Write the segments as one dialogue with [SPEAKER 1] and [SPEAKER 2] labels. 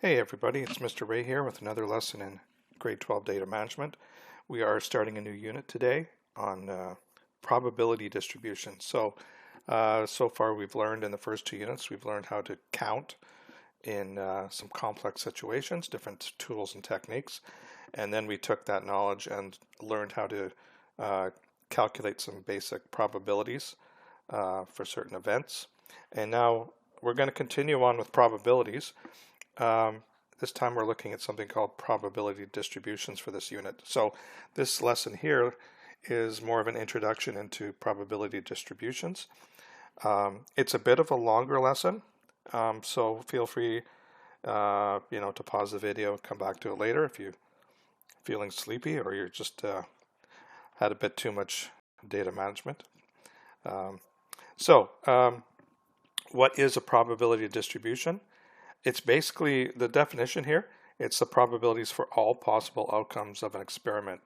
[SPEAKER 1] Hey everybody, it's Mr. Ray here with another lesson in Grade 12 Data Management. We are starting a new unit today on probability distribution. So far we've learned in the first two units, we've learned how to count in some complex situations, different tools and techniques. And then we took that knowledge and learned how to calculate some basic probabilities for certain events. And now we're going to continue on with probabilities. This time we're looking at something called probability distributions for this unit. So this lesson here is more of an introduction into probability distributions. It's a bit of a longer lesson, so feel free to pause the video and come back to it later if you're feeling sleepy or you're just had a bit too much data management. What is a probability distribution? It's basically the definition here. It's the probabilities for all possible outcomes of an experiment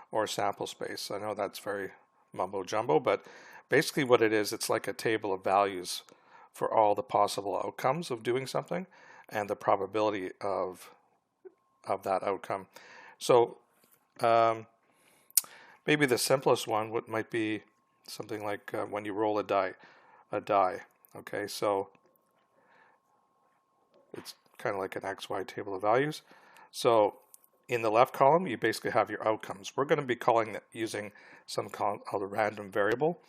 [SPEAKER 1] or sample space. I know that's very mumbo jumbo, but basically what it is, it's like a table of values for all the possible outcomes of doing something and the probability of that outcome. So maybe the simplest one might be something like when you roll a die. Okay, so it's kind of like an XY table of values. So in the left column, you basically have your outcomes. We're going to be using some called a random variable.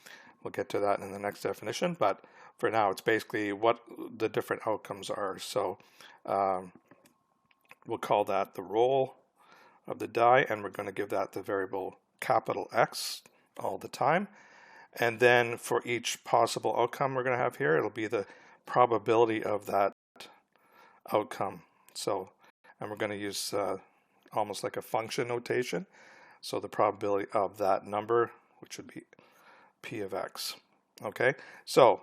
[SPEAKER 1] We'll get to that in the next definition, but for now, it's basically what the different outcomes are. So we'll call that the roll of the die, and we're going to give that the variable capital X all the time. And then for each possible outcome we're going to have here, it'll be the probability of that outcome. So, and we're going to use almost like a function notation. So the probability of that number, which would be P of X. Okay, so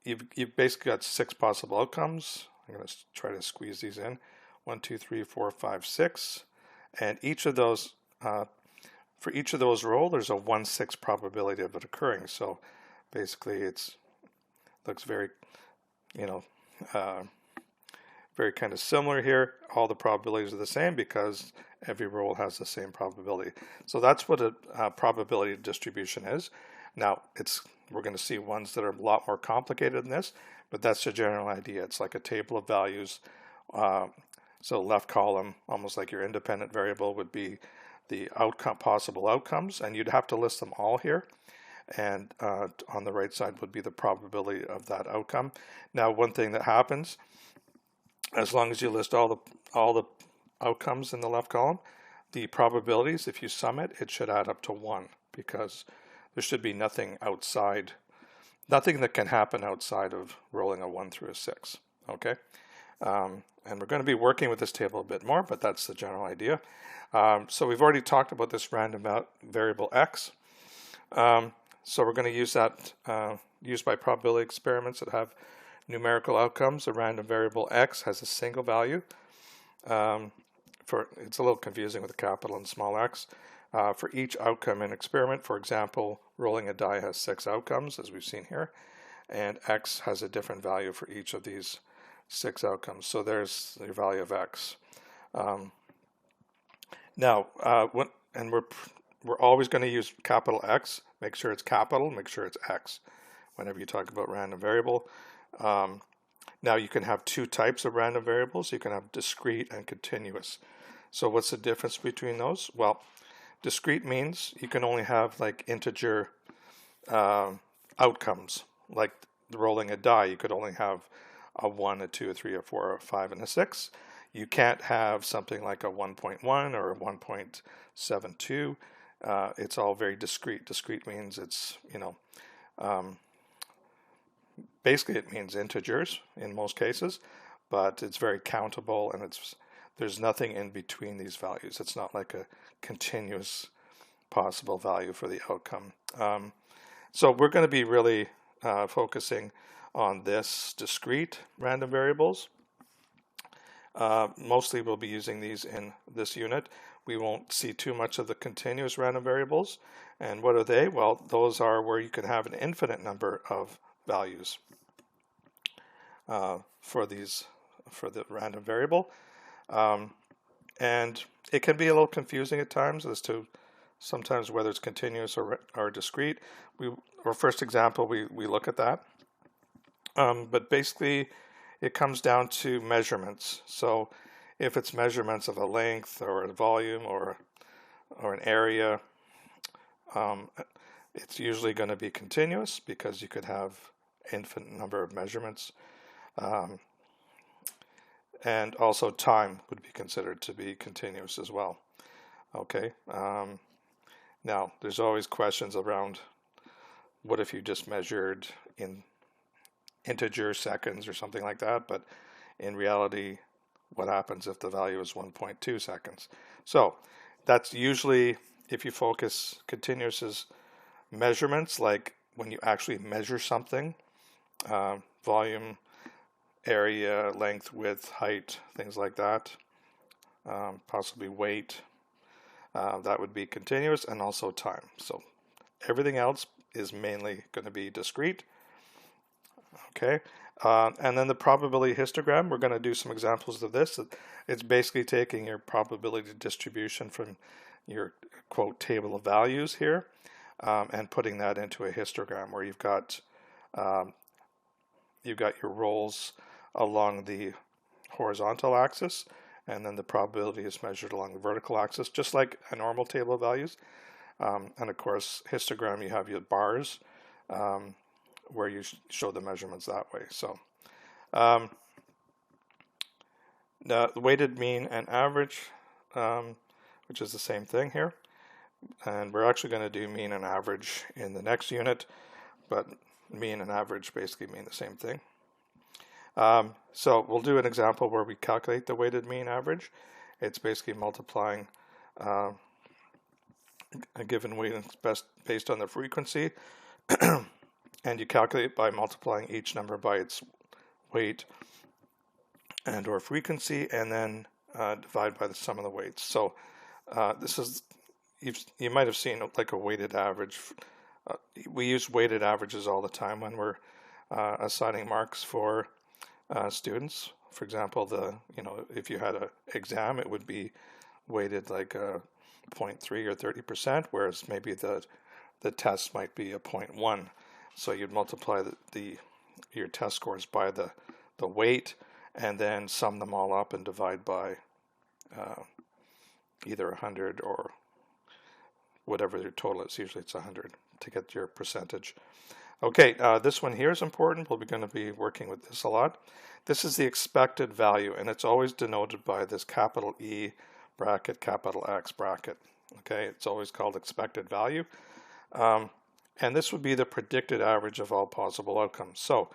[SPEAKER 1] you've basically got 6 possible outcomes. I'm going to try to squeeze these in. 1, 2, 3, 4, 5, 6. And each of those, for each of those roll, there's a 1/6 probability of it occurring. So basically looks very, very kind of similar here. All the probabilities are the same because every roll has the same probability. So that's what a probability distribution is. Now we're going to see ones that are a lot more complicated than this, but that's the general idea. It's like a table of values. So left column, almost like your independent variable, would be the possible outcomes, and you'd have to list them all here. And on the right side would be the probability of that outcome. Now, one thing that happens, as long as you list all the outcomes in the left column, the probabilities, if you sum it, it should add up to 1, because there should be nothing that can happen outside of rolling a 1 through a 6. Okay, and we're going to be working with this table a bit more, but that's the general idea. So we've already talked about this random variable X. So we're going to use that used by probability experiments that have numerical outcomes. A random variable X has a single value. It's a little confusing with the capital and small x. For each outcome in experiment, for example, rolling a die has 6 outcomes, as we've seen here, and X has a different value for each of these 6 outcomes. So there's the value of X. Now, we're always going to use capital X. Make sure it's capital, make sure it's X whenever you talk about random variable. Now you can have 2 types of random variables. You can have discrete and continuous. So what's the difference between those? Well, discrete means you can only have like integer outcomes. Like rolling a die, you could only have a 1, a 2, a 3, a 4, a 5, and a 6. You can't have something like a 1.1 or a 1.72. It's all very discrete. Discrete means it's, basically it means integers in most cases, but it's very countable, and there's nothing in between these values. It's not like a continuous possible value for the outcome. So we're going to be really focusing on this discrete random variables. Mostly we'll be using these in this unit. We won't see too much of the continuous random variables. And what are they? Well, those are where you can have an infinite number of values for for the random variable. And it can be a little confusing at times as to sometimes whether it's continuous or discrete. Our first example, we look at that. But basically, it comes down to measurements. So if it's measurements of a length or a volume or an area, it's usually going to be continuous because you could have infinite number of measurements. And also time would be considered to be continuous as well. Okay. Now, there's always questions around what if you just measured in integer seconds or something like that, but in reality, what happens if the value is 1.2 seconds? So that's usually, if you focus continuous as measurements, like when you actually measure something, volume, area, length, width, height, things like that, possibly weight, that would be continuous, and also time. So everything else is mainly going to be discrete. Okay, and then the probability histogram, we're going to do some examples of this. It's basically taking your probability distribution from your quote table of values here and putting that into a histogram where you've got your rolls along the horizontal axis, and then the probability is measured along the vertical axis, just like a normal table of values. And of course, histogram, you have your bars where you show the measurements that way. So the weighted mean and average, which is the same thing here. And we're actually going to do mean and average in the next unit, but mean and average basically mean the same thing. So we'll do an example where we calculate the weighted mean average. It's basically multiplying a given weight based on the frequency, and you calculate by multiplying each number by its weight and or frequency, and then divide by the sum of the weights. So this is, you might have seen like a weighted average. We use weighted averages all the time when we're assigning marks for students. For example, if you had an exam, it would be weighted like 0.3 or 30%, whereas maybe the test might be a 0.1. So you'd multiply your test scores by the weight, and then sum them all up and divide by either 100 or whatever your total is. Usually it's 100 to get your percentage. Okay, this one here is important. We're going to be working with this a lot. This is the expected value, and it's always denoted by this capital E bracket, capital X bracket. Okay, it's always called expected value. And this would be the predicted average of all possible outcomes. So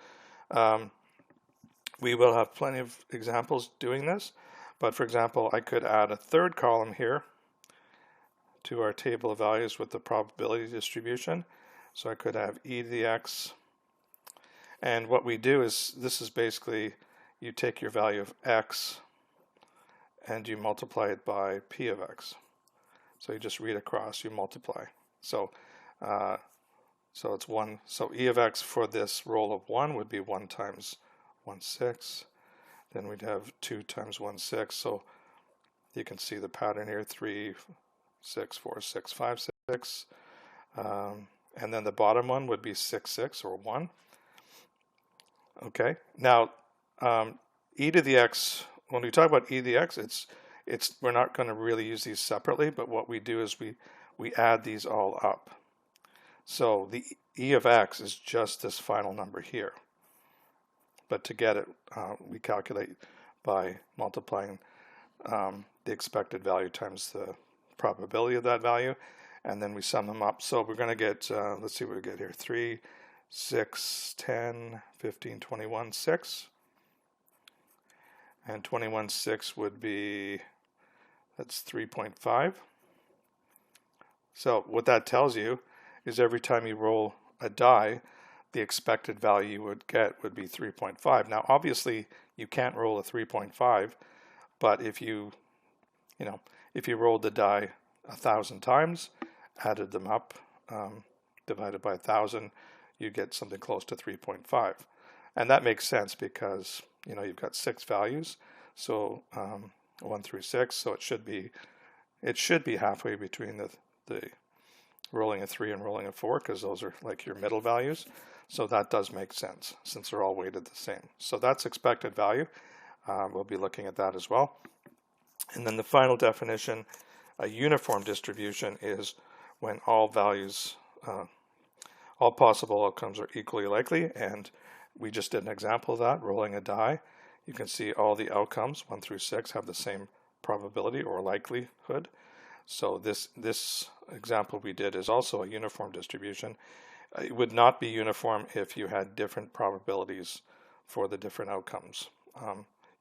[SPEAKER 1] we will have plenty of examples doing this, but for example, I could add a third column here to our table of values with the probability distribution. So I could have e to the x, and what we do is, this is basically, you take your value of x and you multiply it by p of x. So you just read across, you multiply. So so it's 1. So e of x for this roll of 1 would be 1 times 1/6. Then we'd have 2 times 1/6. So you can see the pattern here: 3, 6, 4, 6, 5, 6. And then the bottom one would be 6, 6, or 1. Okay. Now, e to the x, when we talk about e to the x, we're not going to really use these separately, but what we do is we add these all up. So the e of x is just this final number here. But to get it, we calculate by multiplying the expected value times the probability of that value, and then we sum them up. So we're going to get, let's see what we get here, 3, 6, 10, 15, 21, 6. And 21, 6 would be, that's 3.5. So what that tells you is every time you roll a die, the expected value you would get would be 3.5. Now, obviously, you can't roll a 3.5, but if you rolled the die 1,000 times, added them up, divided by 1,000, you get something close to 3.5. And that makes sense because, you know, you've got 6 values, so 1 through 6, so it should be halfway between the rolling a 3 and rolling a 4, because those are like your middle values. So that does make sense since they're all weighted the same. So that's expected value. We'll be looking at that as well. And then the final definition, a uniform distribution, is when all values, all possible outcomes are equally likely. And we just did an example of that, rolling a die. You can see all the outcomes, 1 through 6, have the same probability or likelihood. So this example we did is also a uniform distribution. It would not be uniform if you had different probabilities for the different outcomes.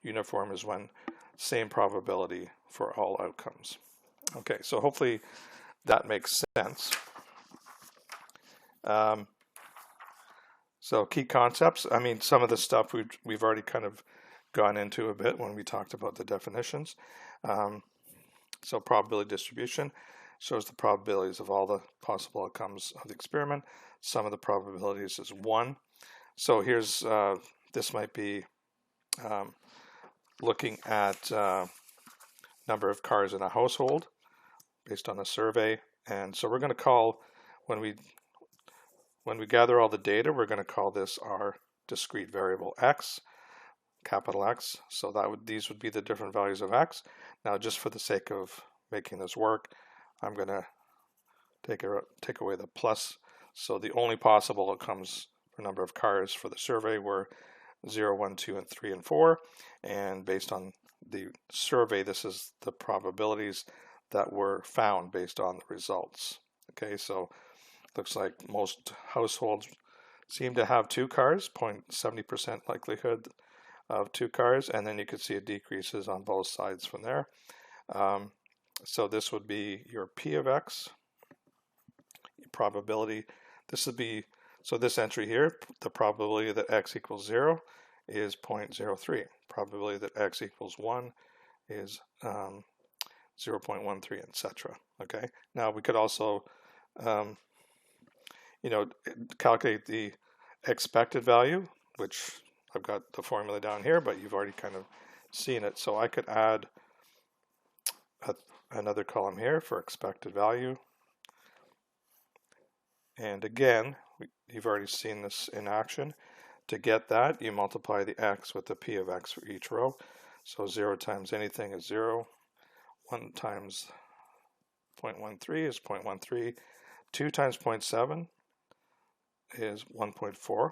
[SPEAKER 1] Uniform is when same probability for all outcomes. Okay, so hopefully that makes sense. So key concepts, I mean, some of the stuff we've already kind of gone into a bit when we talked about the definitions. So probability distribution shows the probabilities of all the possible outcomes of the experiment. Some of the probabilities is 1. So here's, this might be looking at number of cars in a household based on a survey. And so we're going to call, when we gather all the data, we're going to call this our discrete variable x, capital X. So these would be the different values of x. Now, just for the sake of making this work, I'm going to take away the plus. So the only possible outcomes for number of cars for the survey were 0, 1, 2, and 3, and 4. And based on the survey, this is the probabilities that were found based on the results. Okay, so looks like most households seem to have 2 cars, 0.70% likelihood of 2 cars, and then you can see it decreases on both sides from there. So this would be your P of X, probability. This would be, so this entry here, the probability that X equals 0 is 0.03. Probability that X equals 1 is 0.13, etc. Okay. Now we could also, you know, calculate the expected value, which I've got the formula down here, but you've already kind of seen it. So I could add another column here for expected value. And again, you've already seen this in action. To get that, you multiply the x with the p of x for each row. So 0 times anything is 0. 1 times 0.13 is 0.13. 2 times 0.7 is 1.4.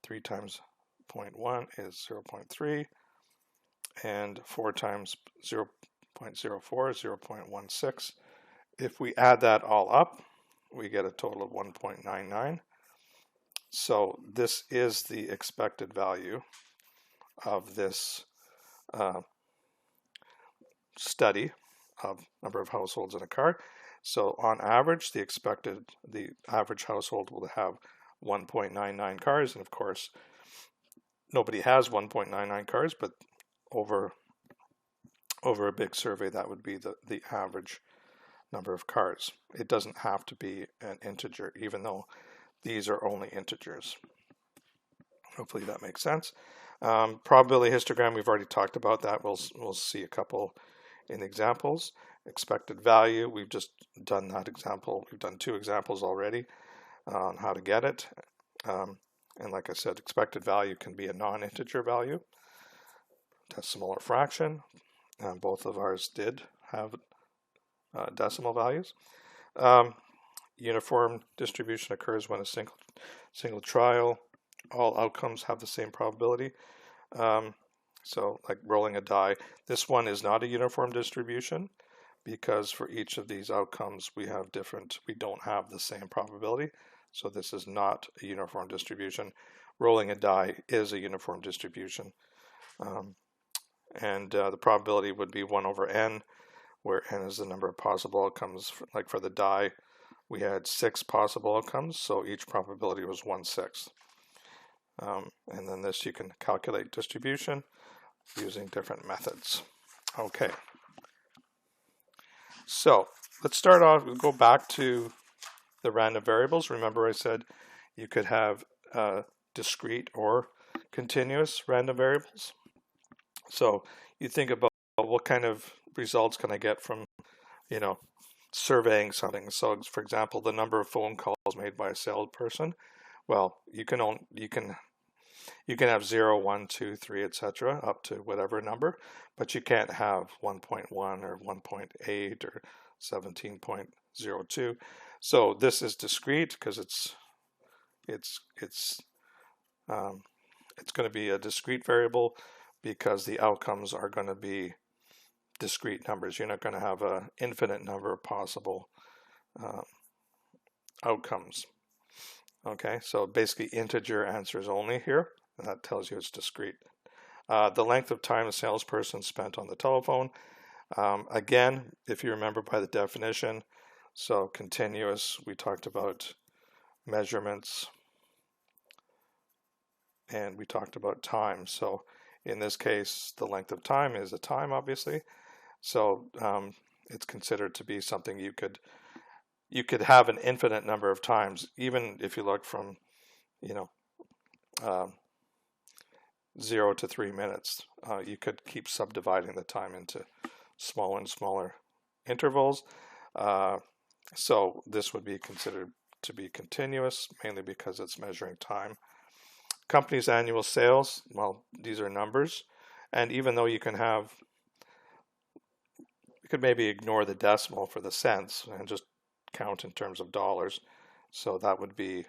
[SPEAKER 1] 3 times 0.1 is 0.3. And 4 times 0.04 is 0.16. If we add that all up, we get a total of 1.99. So this is the expected value of this study of number of households in a car. So on average, the average household will have 1.99 cars, and of course, nobody has 1.99 cars, but over a big survey, that would be the average number of cars. It doesn't have to be an integer, even though these are only integers. Hopefully that makes sense. Probability histogram, we've already talked about that. We'll see a couple in examples. Expected value, we've just done that example. We've done 2 examples already on how to get it. And like I said, expected value can be a non-integer value, decimal or fraction. Both of ours did have decimal values. Uniform distribution occurs when a single trial, all outcomes have the same probability. So like rolling a die, this one is not a uniform distribution because for each of these outcomes we don't have the same probability. So this is not a uniform distribution. Rolling a die is a uniform distribution. And the probability would be 1 over n, where n is the number of possible outcomes. Like for the die, we had 6 possible outcomes, so each probability was 1/6. And then this, you can calculate distribution using different methods. Okay. So let's start off, we'll go back to the random variables. Remember I said you could have discrete or continuous random variables. So you think about what kind of results can I get from, surveying something. So for example, the number of phone calls made by a salesperson. Well, you can have 0, 1, 2, 3, etc. up to whatever number, but you can't have 1.1 or 1.8 or 17.02. So this is discrete because it's going to be a discrete variable because the outcomes are going to be discrete numbers. You're not going to have an infinite number of possible outcomes. Okay, so basically integer answers only here, and that tells you it's discrete. The length of time a salesperson spent on the telephone. Again, if you remember by the definition, so continuous, we talked about measurements, and we talked about time. So in this case, the length of time is a time, obviously. So it's considered to be something you could have an infinite number of times, even if you look from 0 to 3 minutes. You could keep subdividing the time into smaller and smaller intervals. So this would be considered to be continuous, mainly because it's measuring time. Company's annual sales, well, these are numbers, and even though you could maybe ignore the decimal for the cents and just count in terms of dollars, so that would be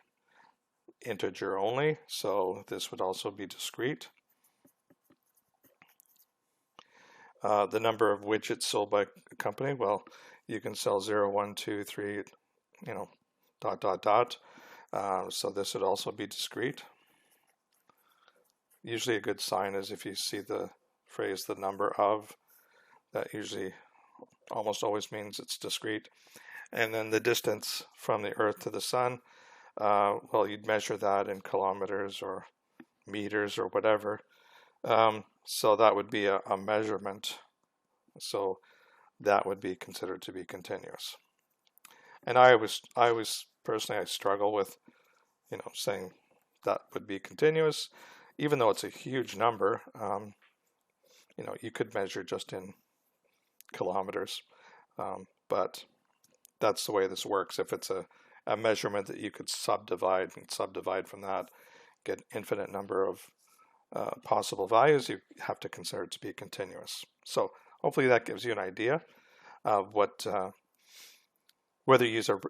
[SPEAKER 1] integer only, so this would also be discrete. The number of widgets sold by a company, well, you can sell 0, 1, 2, 3, dot, dot, dot. So this would also be discrete. Usually a good sign is if you see the phrase the number of, that usually almost always means it's discrete. And then the distance from the Earth to the Sun, well, you'd measure that in kilometers or meters or whatever. So that would be a measurement. So that would be considered to be continuous. And I personally struggle with, saying that would be continuous, even though it's a huge number. You could measure just in kilometers, but that's the way this works. If it's a measurement that you could subdivide from that, get infinite number of possible values, you have to consider it to be continuous. So hopefully that gives you an idea of whether you use a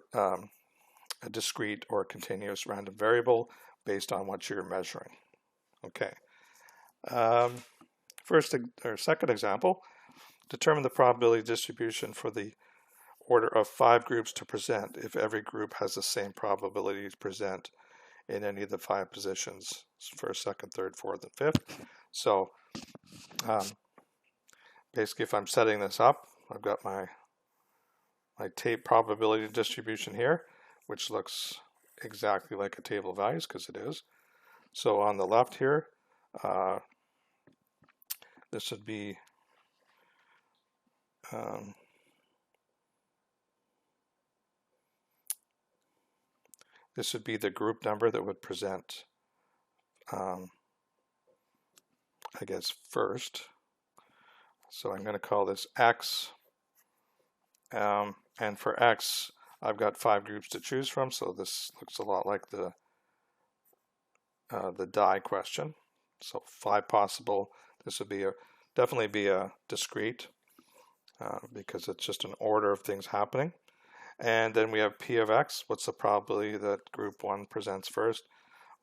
[SPEAKER 1] discrete or continuous random variable based on what you're measuring. Okay. Second example, determine the probability distribution for the order of 5 groups to present if every group has the same probability to present in any of the 5 positions, first, second, third, fourth, and fifth. So basically, if I'm setting this up, I've got my tape probability distribution here, which looks exactly like a table of values because it is. So on the left here, this would be the group number that would present, I guess, first. So I'm going to call this X. And for X, I've got 5 groups to choose from. So this looks a lot like the die question. So 5 possible. This would be definitely be a discrete because it's just an order of things happening. And then we have P of X. What's the probability that group 1 presents first?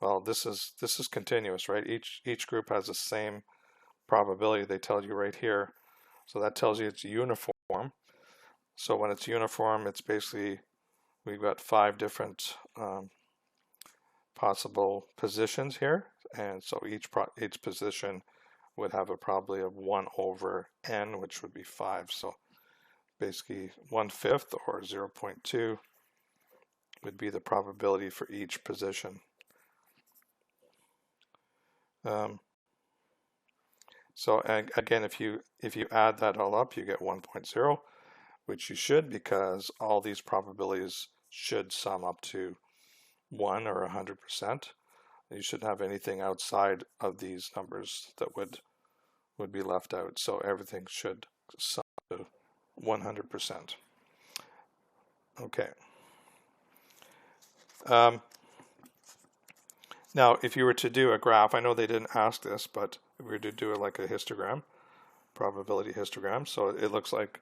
[SPEAKER 1] Well, this is continuous, right? Each group has the same probability. They tell you right here. So that tells you it's uniform. So when it's uniform, it's basically we've got 5 different possible positions here, and so each position would have a probability of 1 over n, which would be 5. So basically 1/5 or 0.2 would be the probability for each position. So again, if you add that all up, you get 1.0, which you should, because all these probabilities should sum up to 1 or 100%. You shouldn't have anything outside of these numbers that would be left out. So everything should sum to 100%. Okay. Now, if you were to do a graph, I know they didn't ask this, but if we were to do it like a histogram, probability histogram, so it looks like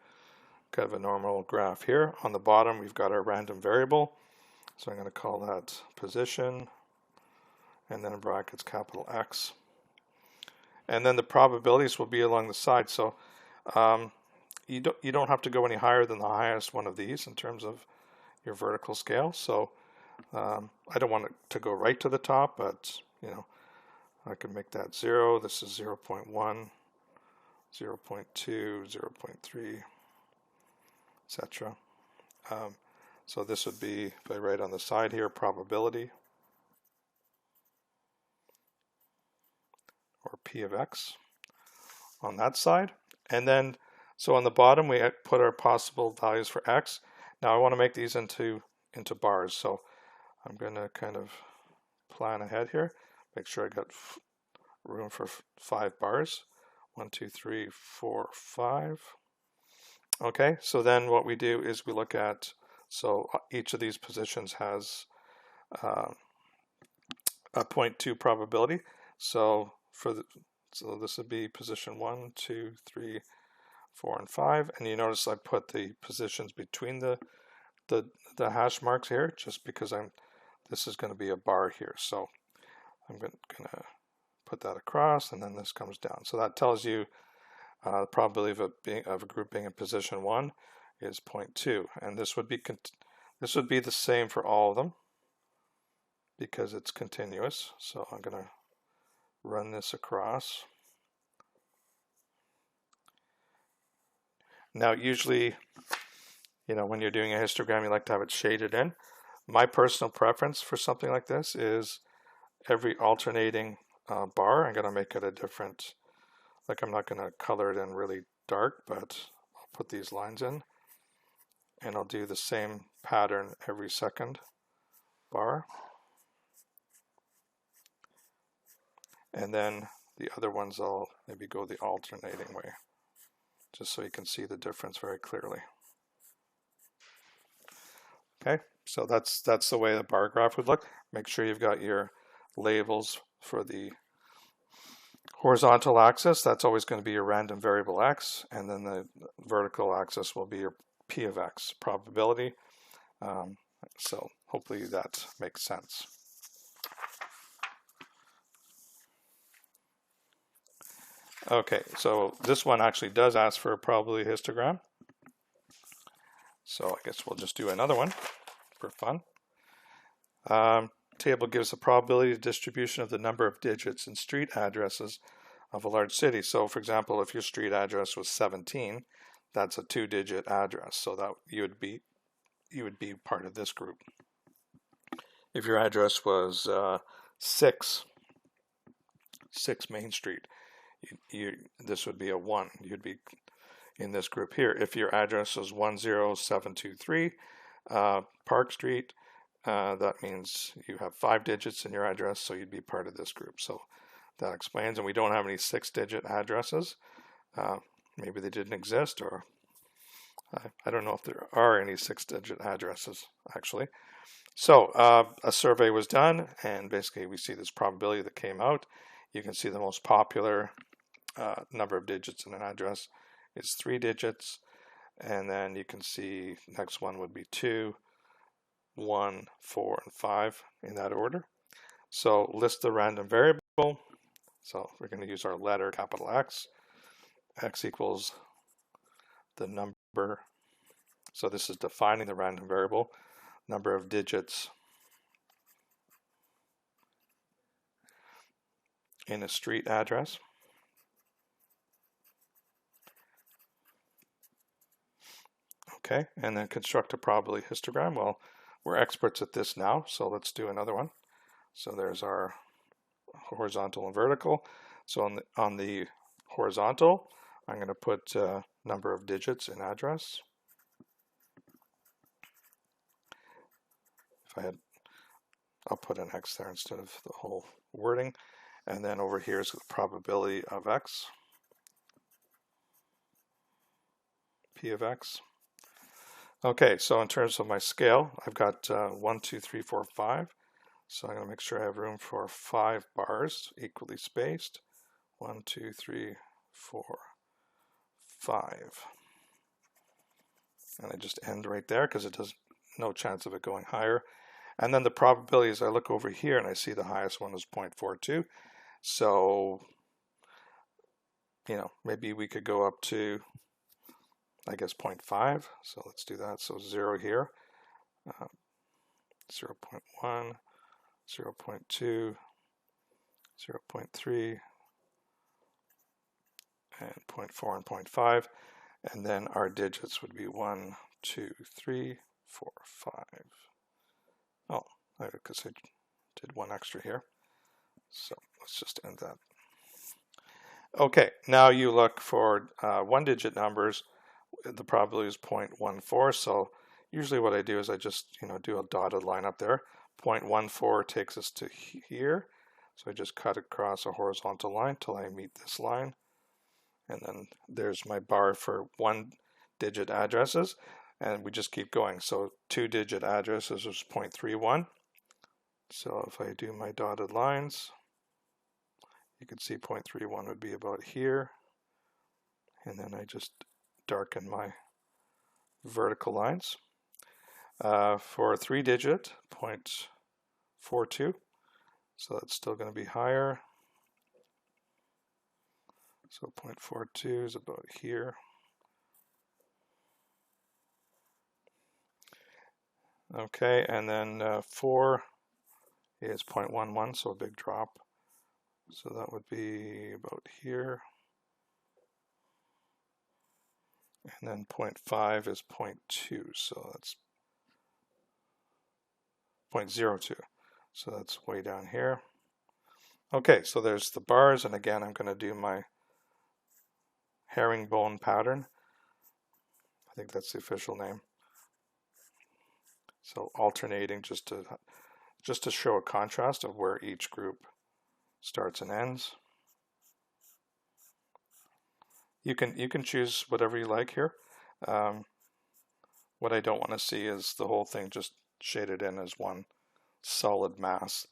[SPEAKER 1] kind of a normal graph here. On the bottom, we've got our random variable. So I'm going to call that position, and then in brackets, capital X. And then the probabilities will be along the side. So you don't have to go any higher than the highest one of these in terms of your vertical scale. So I don't want it to go right to the top, but you know, I can make that 0. This is 0.1, 0.2, 0.3, etc. So this would be, if I write on the side here, probability, or P of X on that side. And then, so on the bottom, we put our possible values for X. Now I want to make these into bars. So I'm going to kind of plan ahead here, make sure I got room for 5 bars. 1, 2, 3, 4, 5. Okay, so then what we do is we look at, so each of these positions has a 0.2 probability. So so this would be position 1, 2, 3, 4, and 5. And you notice I put the positions between the hash marks here, just because this is going to be a bar here. So I'm going to put that across, and then this comes down. So that tells you the probability of a group being in position 1 is 0.2, and this would be the same for all of them because it's continuous. So I'm going to run this across. Now, usually, you know, when you're doing a histogram, you like to have it shaded in. My personal preference for something like this is every alternating bar, I'm going to make it a different, like I'm not going to color it in really dark, but I'll put these lines in, and I'll do the same pattern every second bar. And then the other ones I'll maybe go the alternating way, just so you can see the difference very clearly. Okay, so that's the way the bar graph would look. Make sure you've got your labels for the horizontal axis. That's always going to be your random variable X, and then the vertical axis will be your P of X probability. So hopefully that makes sense. Okay, so this one actually does ask for a probability histogram. So I guess we'll just do another one for fun. Table gives a probability distribution of the number of digits in street addresses of a large city. So for example, if your street address was 17, that's a 2-digit address. So that you would be part of this group. If your address was 6 Main Street, this would be a 1. You'd be in this group here. If your address was 10723 Park Street, that means you have 5 digits in your address, so you'd be part of this group. So that explains, and we don't have any 6-digit addresses. Maybe they didn't exist, or I don't know if there are any 6-digit addresses, actually. So a survey was done, and basically we see this probability that came out. You can see the most popular number of digits in an address is 3 digits, and then you can see next one would be 2, 1, 4, and 5 in that order. So list the random variable. So we're going to use our letter capital X. X equals the number. So this is defining the random variable, number of digits in a street address. Okay, and then construct a probability histogram. Well, we're experts at this now, so let's do another one. So there's our horizontal and vertical. So on the horizontal, I'm going to put number of digits in address. I'll put an X there instead of the whole wording. And then over here is the probability of x, p of x. Okay, so in terms of my scale, I've got 1, 2, 3, 4, 5. So I'm going to make sure I have room for 5 bars, equally spaced. 1, 2, 3, 4, 5. And I just end right there because it does no chance of it going higher. And then the probabilities, I look over here and I see the highest one is 0.42. So, you know, maybe we could go up to, I guess, 0.5. So let's do that. So 0 here, 0.1, 0.2, 0.3, and 0.4 and 0.5. And then our digits would be 1, 2, 3, 4, 5. Oh, because I did one extra here. So let's just end that. Okay, now you look for one-digit numbers. The probability is 0.14. So usually what I do is I just, do a dotted line up there. 0.14 takes us to here. So I just cut across a horizontal line till I meet this line. And then there's my bar for one-digit addresses. And we just keep going. So two-digit addresses is 0.31. So if I do my dotted lines, you can see 0.31 would be about here. And then I just darken my vertical lines. For a three-digit, 0.42. So that's still going to be higher. So 0.42 is about here. Okay, and then 4 is 0.11, so a big drop. So that would be about here. And then 0.5 is 0.2, so that's 0.02. So that's way down here. Okay, so there's the bars, and again, I'm going to do my herringbone pattern. I think that's the official name. So alternating just to show a contrast of where each group starts and ends. You can choose whatever you like here. What I don't want to see is the whole thing just shaded in as one solid mass.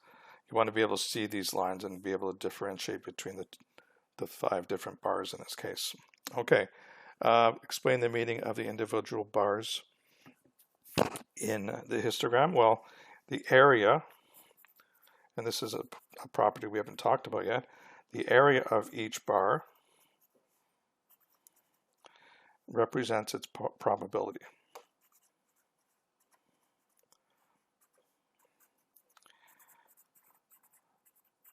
[SPEAKER 1] You want to be able to see these lines and be able to differentiate between the 5 different bars in this case. Okay, explain the meaning of the individual bars in the histogram. Well, the area, and this is a property we haven't talked about yet, the area of each bar represents its probability.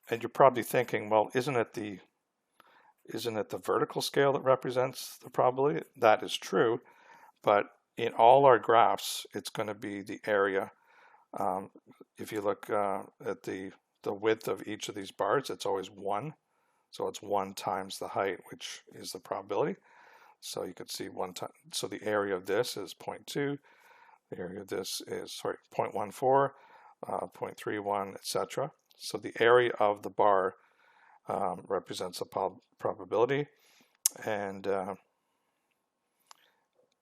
[SPEAKER 1] And you're probably thinking, well, isn't it the vertical scale that represents the probability? That is true, but in all our graphs, it's going to be the area. If you look at the width of each of these bars, it's always 1. So it's 1 times the height, which is the probability. So you could see 1 time. So the area of this is 0.2. The area of this is, 0.14, 0.31, etc. So the area of the bar represents the probability. And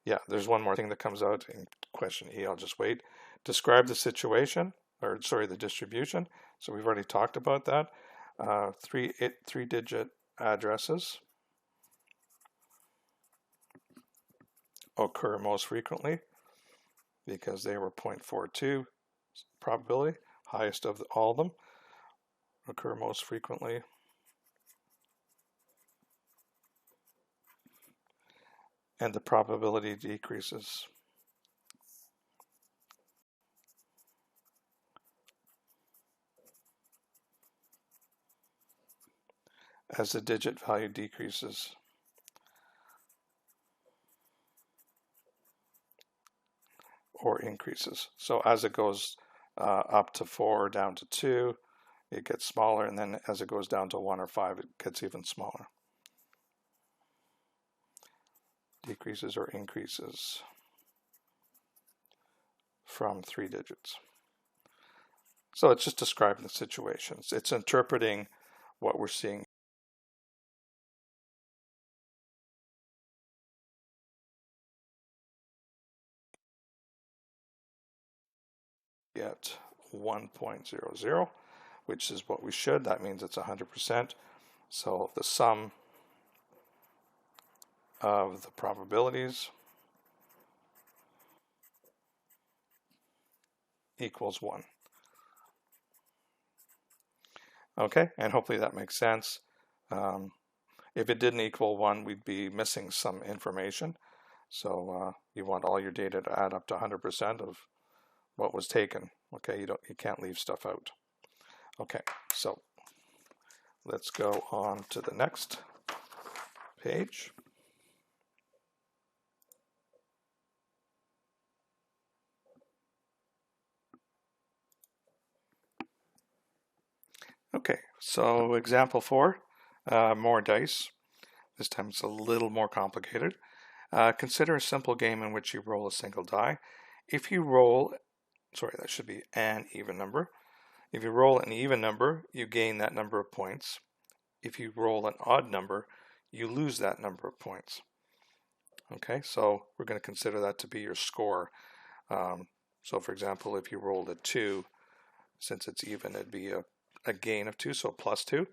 [SPEAKER 1] yeah, there's one more thing that comes out in question E. I'll just wait. Describe the situation, or the distribution. So we've already talked about that. Three-digit addresses occur most frequently because they were 0.42 probability, highest of all of them, occur most frequently. And the probability decreases. As the digit value decreases. Or increases. So as it goes up to 4, down to 2, it gets smaller, and then as it goes down to 1 or 5, it gets even smaller. Decreases or increases from 3 digits. So it's just describing the situations. It's interpreting what we're seeing. At 1.00, which is what we should. That means it's 100%. So the sum of the probabilities equals 1. Okay, and hopefully that makes sense. If it didn't equal 1, we'd be missing some information. So you want all your data to add up to 100% of what was taken. Okay, you can't leave stuff out. Okay, so let's go on to the next page. Okay, so example 4, more dice. This time it's a little more complicated. Consider a simple game in which you roll a single die. If you roll, sorry, that should be an even number. If you roll an even number, you gain that number of points. If you roll an odd number, you lose that number of points. Okay, so we're going to consider that to be your score. So for example, if you rolled a 2, since it's even, it'd be a gain of 2, so plus 2.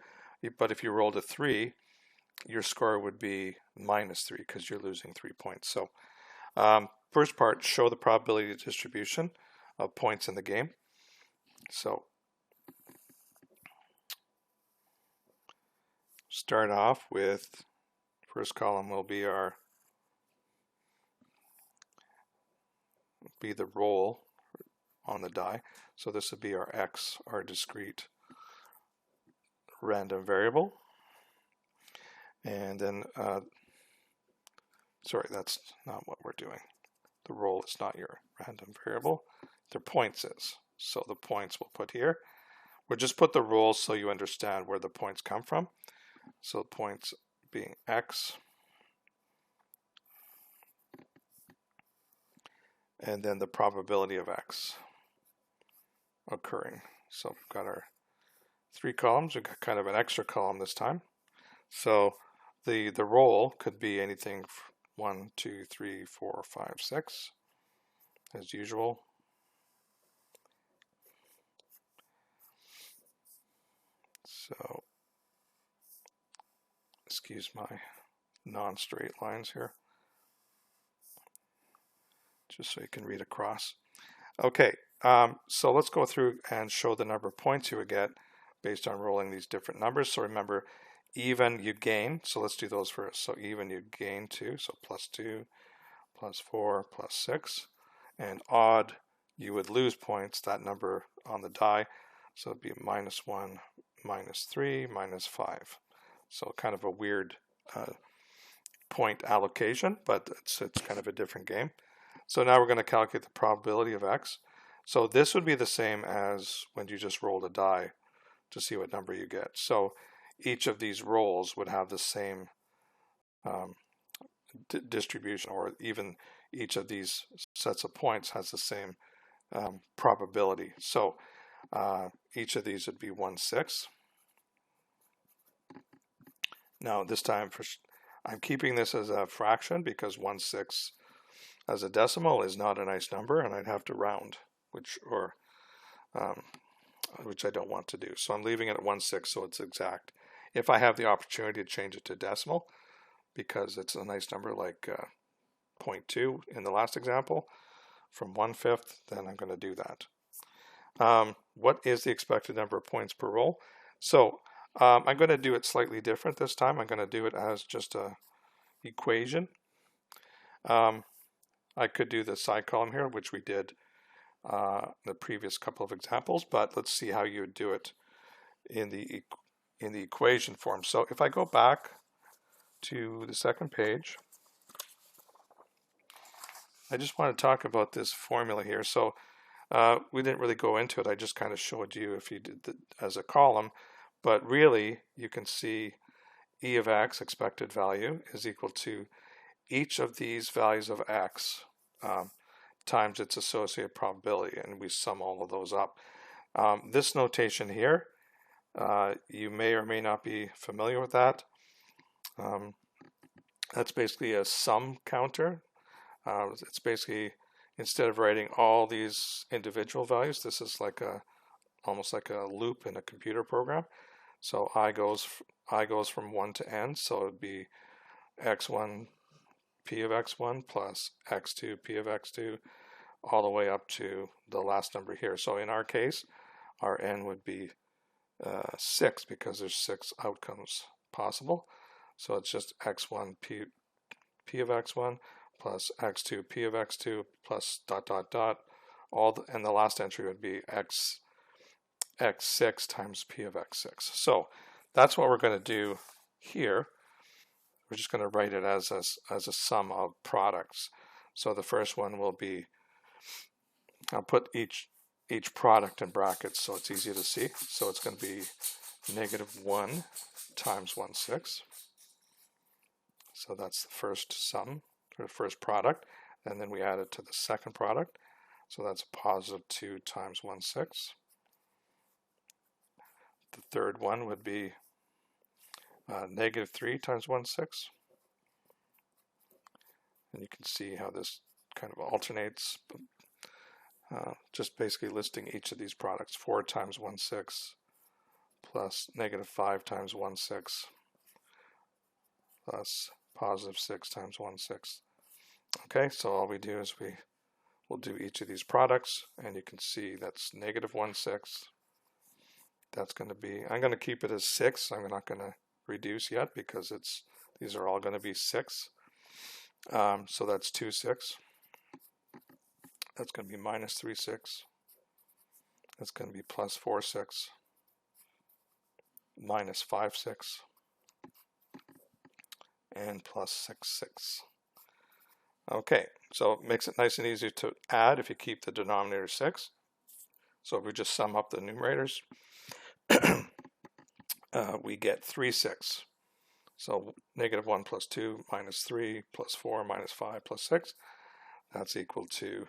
[SPEAKER 1] But if you rolled a 3, your score would be minus 3 because you're losing 3 points. So first part, show the probability distribution of points in the game. So start off with, first column will be the roll on the die. So this would be our X, our discrete random variable. And then, sorry, that's not what we're doing. The roll is not your random variable. The points is. So the points we'll put here. We'll just put the roll so you understand where the points come from. So points being X. And then the probability of X occurring. So we've got our 3 columns. We've got kind of an extra column this time. So the roll could be anything 1, 2, 3, 4, 5, 6 as usual. So excuse my non-straight lines here, just so you can read across. Okay, so let's go through and show the number of points you would get based on rolling these different numbers. So remember, even you gain, so let's do those first. So even you gain 2, so plus 2, plus 4, plus 6. And odd, you would lose points, that number on the die. So it'd be minus 1, minus 3, minus 5. So kind of a weird point allocation, but it's kind of a different game. So now we're going to calculate the probability of X. So this would be the same as when you just rolled a die to see what number you get. So each of these rolls would have the same distribution, or even each of these sets of points has the same probability. So each of these would be 1/6. Now this time I'm keeping this as a fraction because 1/6 as a decimal is not a nice number, and I'd have to round, which I don't want to do. So I'm leaving it at 1/6 so it's exact. If I have the opportunity to change it to decimal, because it's a nice number like 0.2 in the last example, from 1/5, then I'm going to do that. What is the expected number of points per roll? So I'm going to do it slightly different this time. I'm going to do it as just a equation. I could do the side column here, which we did the previous couple of examples, but let's see how you would do it in the equation form. So if I go back to the second page, I just want to talk about this formula here. So we didn't really go into it. I just kind of showed you if you did as a column, but really you can see E of X, expected value, is equal to each of these values of X times its associated probability, and we sum all of those up. This notation here, you may or may not be familiar with that. That's basically a sum counter. It's basically, instead of writing all these individual values, this is like almost like a loop in a computer program. So I goes from 1 to n, so it would be x1 p of x1 plus x2 p of x2 all the way up to the last number here. So in our case, our n would be 6 because there's 6 outcomes possible. So it's just x1 p of x1 plus x2 p of x2 plus dot dot dot, and the last entry would be x6 times p of x6. So that's what we're going to do here. We're just going to write it as a sum of products. So the first one will be, I'll put each product in brackets so it's easy to see. So it's going to be -1 times 1/6. So that's the first sum, or the first product. And then we add it to the second product. So that's +2 times 1/6. The third one would be -3 times 1/6. And you can see how this kind of alternates. Just basically listing each of these products. 4 times 1/6 plus -5 times 1/6 plus +6 times 1/6. Okay, so all we do is we'll do each of these products, and you can see that's -1/6. That's going to be, I'm going to keep it as 6. I'm not going to reduce yet because these are all going to be 6. So that's 2/6. That's going to be -3/6. That's going to be +4/6, -5/6, and +6/6. Okay, so it makes it nice and easy to add if you keep the denominator 6. So if we just sum up the numerators, we get 3/6. So -1 plus 2 minus 3 plus 4 minus 5 plus 6, that's equal to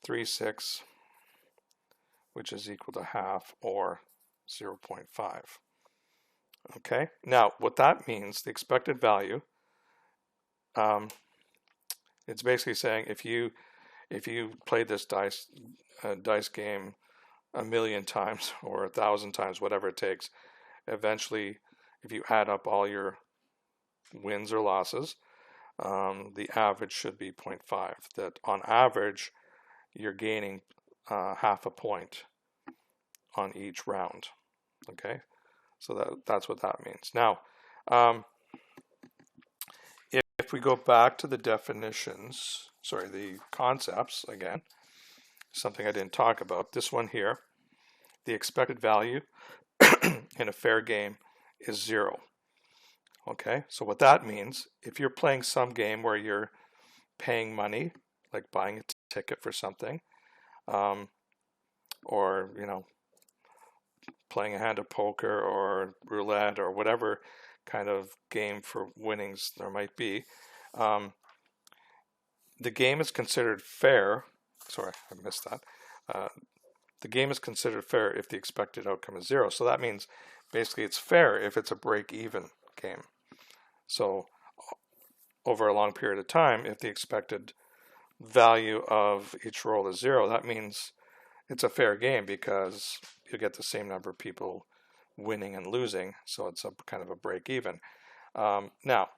[SPEAKER 1] 3/6, which is equal to half, or 0.5. Okay, now what that means, the expected value, it's basically saying if you play this dice game 1,000,000 times or 1,000 times, whatever it takes, eventually if you add up all your wins or losses, the average should be 0.5. That on average you're gaining half a point on each round. Okay, so that's what that means. Now if we go back to the definitions, the concepts again, something I didn't talk about, this one here, the expected value in a fair game is 0. Okay, so what that means, if you're playing some game where you're paying money, like buying a ticket for something, or playing a hand of poker or roulette or whatever kind of game for winnings there might be, the game is considered fair. Sorry, I missed that. The game is considered fair if the expected outcome is 0. So that means basically it's fair if it's a break-even game. So over a long period of time, if the expected value of each roll is 0, that means it's a fair game because you get the same number of people winning and losing, so it's a kind of a break-even. Now,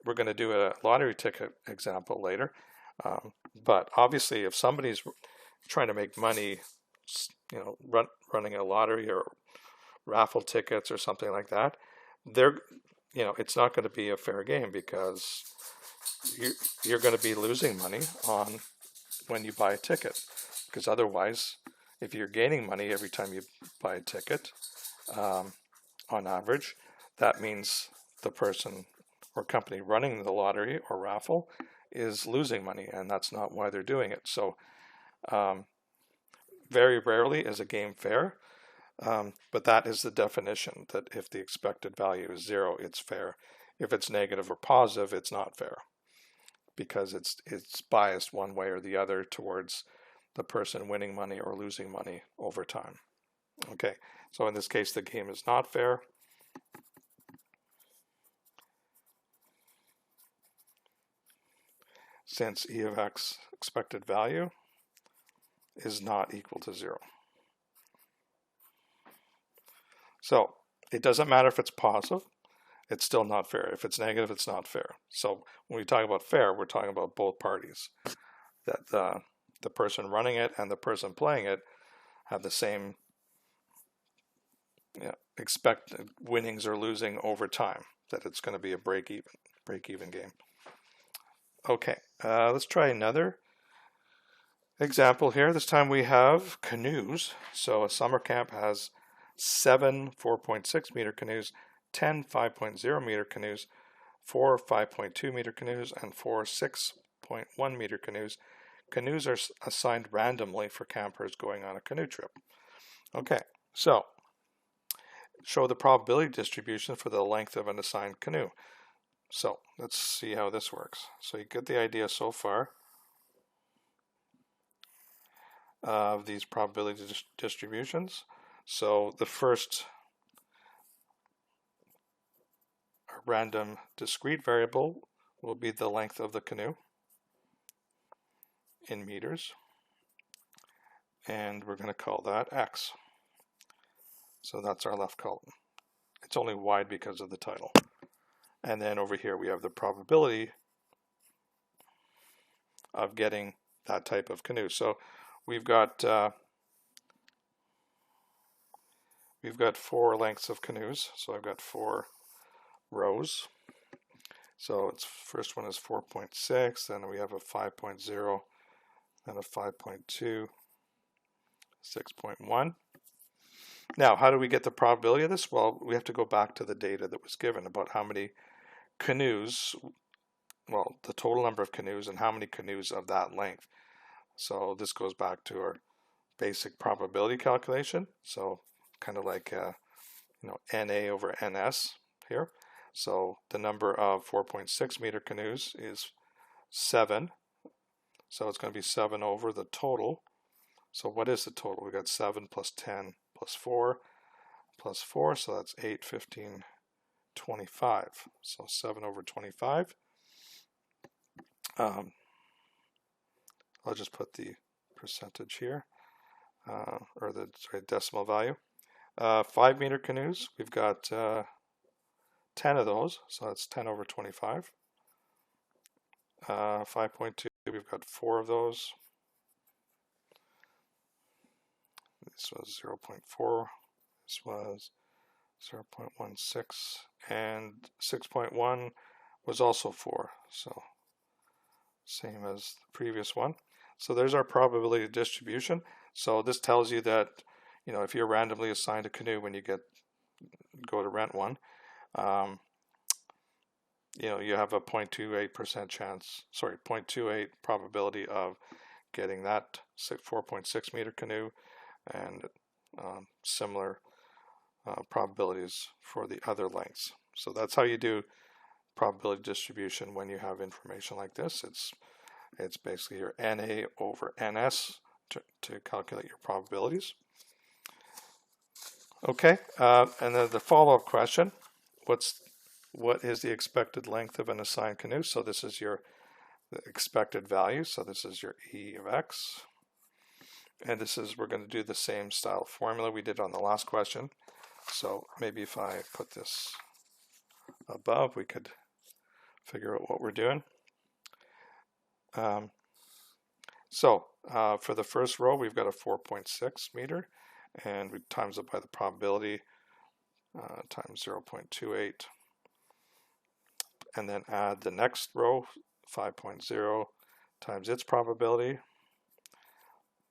[SPEAKER 1] we're going to do a lottery ticket example later, but obviously if somebody's trying to make money, running a lottery or raffle tickets or something like that, it's not going to be a fair game because you're going to be losing money on when you buy a ticket, because otherwise, if you're gaining money every time you buy a ticket, on average, that means the person or company running the lottery or raffle is losing money, and that's not why they're doing it. So very rarely is a game fair, but that is the definition, that if the expected value is 0, it's fair. If it's negative or positive, it's not fair, because it's biased one way or the other towards the person winning money or losing money over time. Okay, so in this case, the game is not fair. Since E of X expected value is not equal to 0. So it doesn't matter if it's positive, it's still not fair. If it's negative, it's not fair. So when we talk about fair, we're talking about both parties. That the person running it and the person playing it have the same expected winnings or losing over time. That it's going to be a break even game. Okay, let's try another example here. This time we have canoes. So a summer camp has 7 4.6 meter canoes, 10 5.0 meter canoes, 4 5.2 meter canoes, and 4 6.1 meter canoes. Canoes are assigned randomly for campers going on a canoe trip. Okay, so show the probability distribution for the length of an assigned canoe. So let's see how this works. So you get the idea so far of these probability distributions. So the first random discrete variable will be the length of the canoe in meters, and we're going to call that X. So that's our left column. It's only wide because of the title. And then over here we have the probability of getting that type of canoe. So we've got 4 lengths of canoes. So I've got 4 rows. So its first one is 4.6, then we have a 5.0, then a 5.2, 6.1. Now, how do we get the probability of this? Well, we have to go back to the data that was given about how many canoes, well, the total number of canoes and how many canoes of that length. So this goes back to our basic probability calculation. So kind of like NA over NS here. So the number of 4.6 meter canoes is 7. So it's going to be 7 over the total. So what is the total? We got 7 plus 10 plus 4 plus 4. So that's 8, 15, 25. So 7 over 25. I'll just put the percentage here, or the decimal value. 5 meter canoes, we've got 10 of those, so that's 10 over 25. 5.2, we've got 4 of those. This was 0.4, this was 0.16, and 6.1 was also 4, so same as the previous one. So there's our probability distribution. So this tells you that, if you're randomly assigned a canoe when you go to rent one, you have a 0.28% chance, 0.28 probability of getting that 4.6 meter canoe, and similar probabilities for the other lengths. So that's how you do probability distribution when you have information like this. It's basically your NA over NS to calculate your probabilities. Okay, and then the follow-up question, what is the expected length of an assigned canoe? So this is your expected value. So this is your E of X. And we're going to do the same style formula we did on the last question. So maybe if I put this above, we could figure out what we're doing. For the first row, we've got a 4.6 meter, and we times it by the probability times 0.28, and then add the next row, 5.0 times its probability,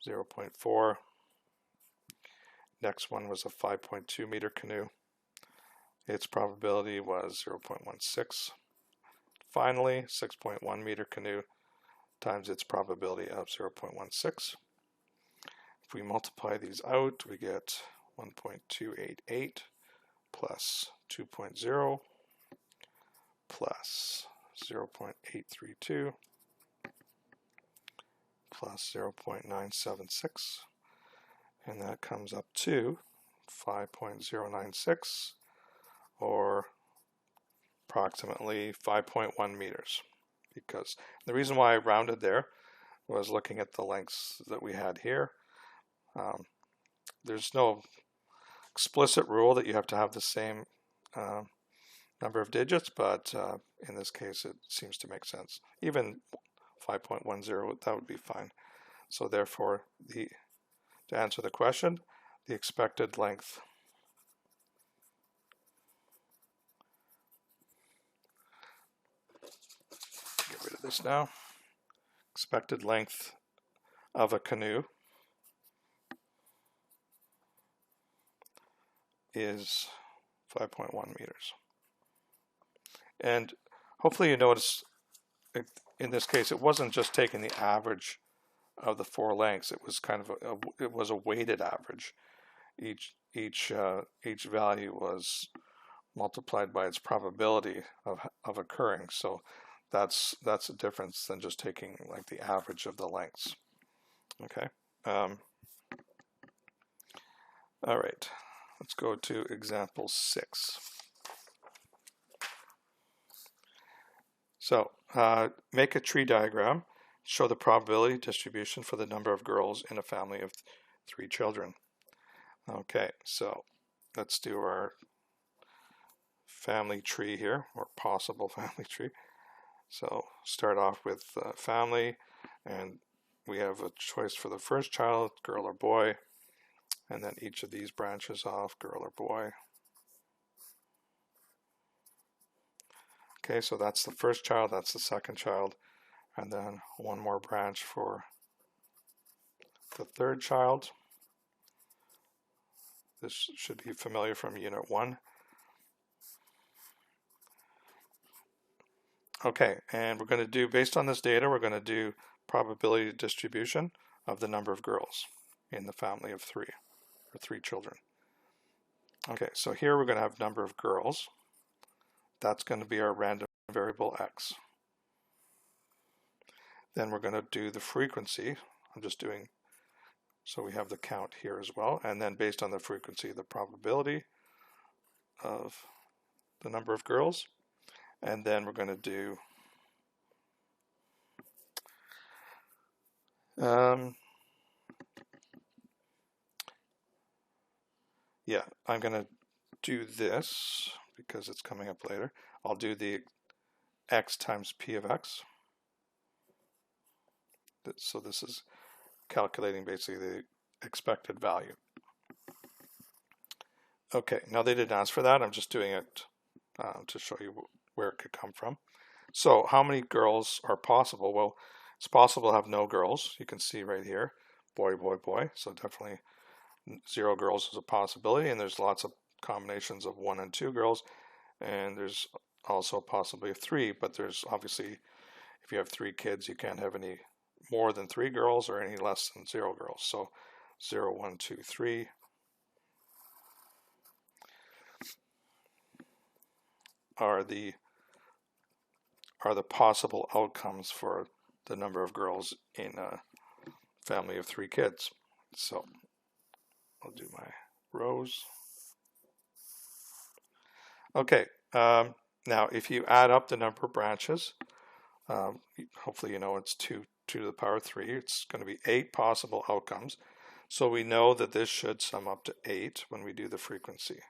[SPEAKER 1] 0.4. Next one was a 5.2 meter canoe. Its probability was 0.16. Finally, 6.1 meter canoe times its probability of 0.16. If we multiply these out, we get 1.288 plus 2.0 plus 0.832 plus 0.976, and that comes up to 5.096 or approximately 5.1 meters. Because the reason why I rounded there was looking at the lengths that we had here. There's no explicit rule that you have to have the same number of digits, but in this case it seems to make sense. Even 5.10, that would be fine. So therefore, to answer the question, the expected length get rid of this now. Expected length of a canoe is 5.1 meters. And hopefully you notice in this case it wasn't just taking the average of the four lengths. It was kind of it was a weighted average. Each value was multiplied by its probability of occurring. So that's a difference than just taking like the average of the lengths. Okay. All right. Let's go to example 6. So make a tree diagram. Show the probability distribution for the number of girls in a family of 3 children. Okay, so let's do our family tree here, or possible family tree. So start off with family, and we have a choice for the first child, girl or boy, and then each of these branches off, girl or boy. Okay, so that's the first child, that's the second child, and then one more branch for the third child. This should be familiar from Unit 1. Okay, and we're going to do, based on this data, we're going to do probability distribution of the number of girls in the family of 3, or 3 children. Okay, so here we're going to have number of girls. That's going to be our random variable x. Then we're going to do the frequency. I'm just doing, so we have the count here as well, and then based on the frequency, the probability of the number of girls. And then we're going to do yeah, I'm going to do this because it's coming up later. I'll do the x times p of x. So this is calculating basically the expected value. Okay, now they didn't ask for that. I'm just doing it to show you where it could come from. So how many girls are possible? Well, it's possible to have no girls. You can see right here, boy, boy, boy. So definitely 0 girls is a possibility, and there's lots of combinations of 1 and 2 girls, and there's also a possibility of 3, but there's obviously, if you have 3 kids, you can't have any more than 3 girls or any less than 0 girls. So 0, 1, 2, 3. Are the possible outcomes for the number of girls in a family of 3 kids. So I'll do my rows. Okay, now if you add up the number of branches, hopefully you know it's 2 to the power 3. It's going to be 8 possible outcomes. So we know that this should sum up to 8 when we do the frequency.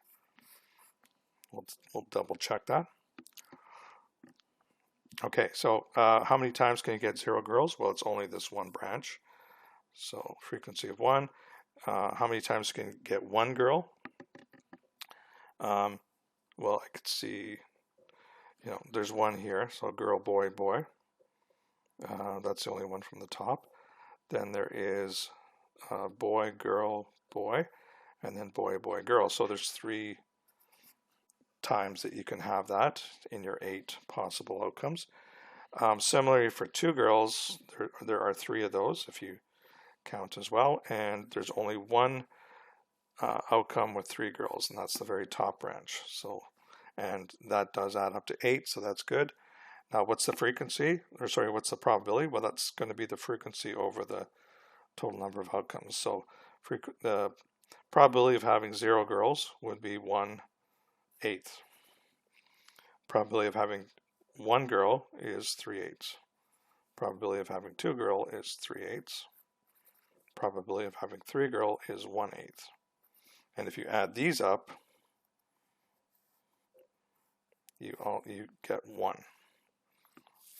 [SPEAKER 1] We'll double check that. Okay, so how many times can you get 0 girls? Well, it's only this one branch. So frequency of 1. How many times can you get 1 girl? Well, I could see, you know, there's 1 here. So girl, boy, boy. That's the only one from the top. Then there is boy, girl, boy, and then boy, boy, girl. So there's 3 times that you can have that in your 8 possible outcomes. Similarly for 2 girls, there are 3 of those if you count as well, and there's only 1 outcome with 3 girls, and that's the very top branch. So, and that does add up to 8, so that's good. Now what's the frequency, or sorry, what's the probability? Well, that's going to be the frequency over the total number of outcomes. So the Probability of having 0 girls would be 1/8. Probability of having 1 girl is 3/8. Probability of having 2 girl is 3/8. Probability of having 3 girl is 1/8. And if you add these up, you get 1.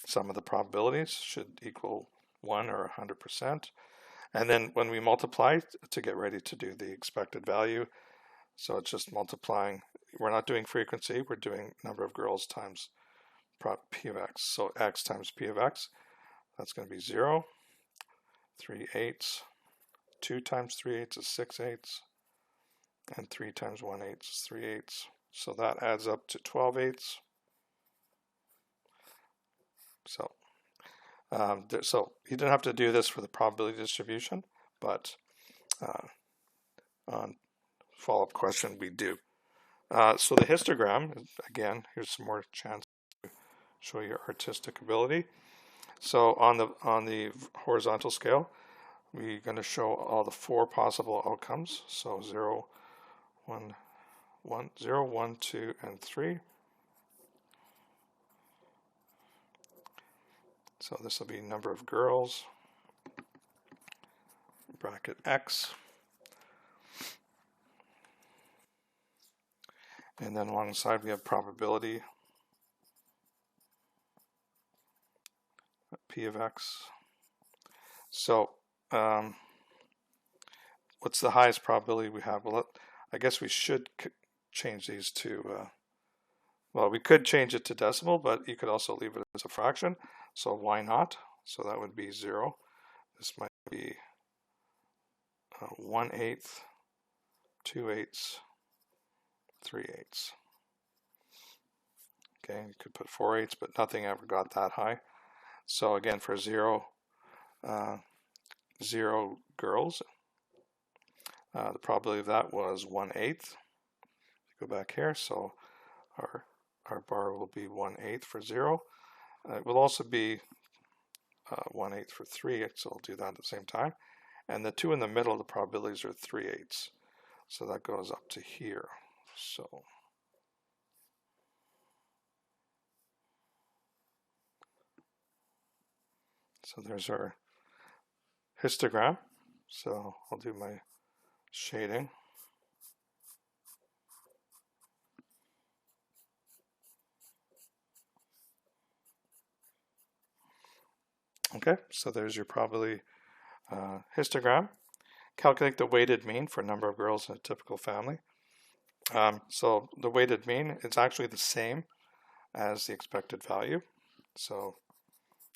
[SPEAKER 1] Sum of the probabilities should equal 1 or 100%. And then when we multiply to get ready to do the expected value, so it's just multiplying. We're not doing frequency, we're doing number of girls times P of x. So x times P of x, that's going to be 0. 3/8. 2 times 3/8 is 6/8. And 3 times 1/8 is 3/8. So that adds up to 12/8. So you didn't have to do this for the probability distribution, but on follow-up question we do. So the histogram, again, here's some more chance to show your artistic ability. So on the horizontal scale, we're going to show all the 4 possible outcomes. So 0, 1, 2, and 3. So this will be number of girls, bracket x. And then alongside we have probability, P of x. So what's the highest probability we have? Well, I guess we should change these to, well, we could change it to decimal, but you could also leave it as a fraction. So why not? So that would be 0. This might be 1/8, 2/8, 3/8. Okay, you could put 4/8, but nothing ever got that high. So again, for 0 girls, the probability of that was 1/8. Go back here, so our bar will be 1/8 for 0. It will also be 1/8 for 3, so I'll do that at the same time. And the 2 in the middle, the probabilities are 3/8. So that goes up to here. So there's our histogram. So I'll do my shading. Okay, so there's your probability histogram. Calculate the weighted mean for number of girls in a typical family. So the weighted mean, it's actually the same as the expected value. So